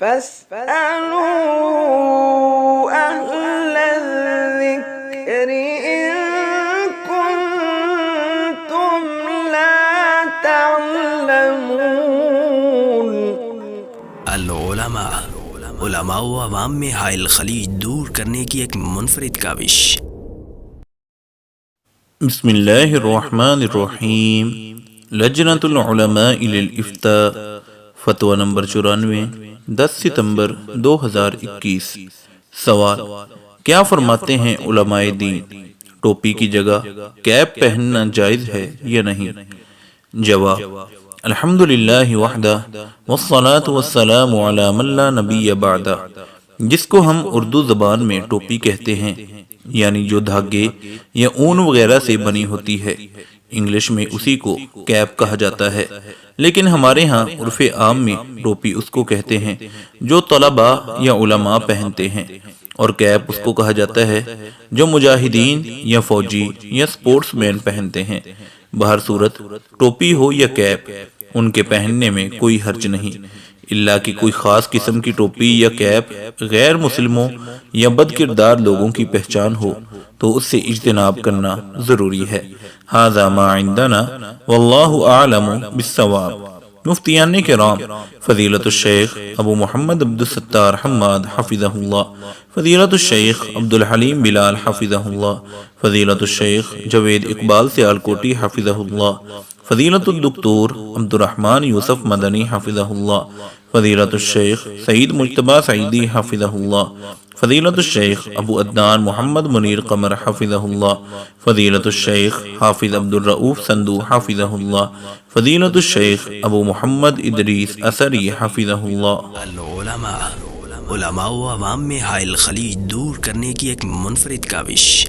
فاسألوا أهل الذكر إن كنتم لا تعلمون۔ علماء و عوام میں حائل خلیج دور کرنے کی ایک منفرد کاوش۔ بسم اللہ الرحمن الرحیم۔ لجنۃ العلماء للافتاء، فتویٰ نمبر 94، 10 ستمبر 2021۔ سوال: کیا فرماتے ہیں علماء دین، ٹوپی کی جگہ کیپ پہننا جائز ہے یا نہیں؟ جواب: الحمدللہ وحدہ والصلاة والسلام علی من لا نبی بعدہ، جس کو ہم اردو زبان میں ٹوپی کہتے ہیں، یعنی جو دھاگے یا اون وغیرہ سے بنی ہوتی ہے، انگلش میں اسی کو کیپ کہا جاتا ہے، لیکن ہمارے ہاں عرف عام میں ٹوپی اس کو کہتے ہیں جو طلباء یا علماء پہنتے ہیں، اور کیپ اس کو کہا جاتا ہے جو مجاہدین یا فوجی یا سپورٹس مین پہنتے ہیں۔ بہر صورت ٹوپی ہو یا کیپ، ان کے پہننے میں کوئی حرج نہیں، اللہ کی کوئی خاص قسم کی ٹوپی یا کیپ غیر مسلموں یا بد کردار لوگوں کی پہچان ہو تو اس سے اجتناب کرنا ضروری ہے۔ ھذا ما عندنا واللہ اعلم بالصواب۔ مفتیان کرام فضیلت الشیخ ابو محمد عبدالستار حماد حفظہ اللہ، فضیلت الشیخ عبدالحلیم بلال حفظہ اللہ، فضیلت الشیخ جوید اقبال سیالکوٹی حفظہ اللہ، فضیلت الدکتور عبدالرحمن یوسف مدنی حفظہ اللہ، فضیلت الشیخ سعید مجتبی سعیدی حفظہ اللہ، فضیلت الشیخ ابو عدنان محمد منیر قمر حفظہ اللہ، فضیلت الشیخ حافظ عبدالرؤوف سندو حفظہ اللہ، فضیلت الشیخ ابو محمد ادریس اثری حفظہ اللہ۔ علماء و عوام میں حائل خلیج دور کرنے کی ایک منفرد کاوش۔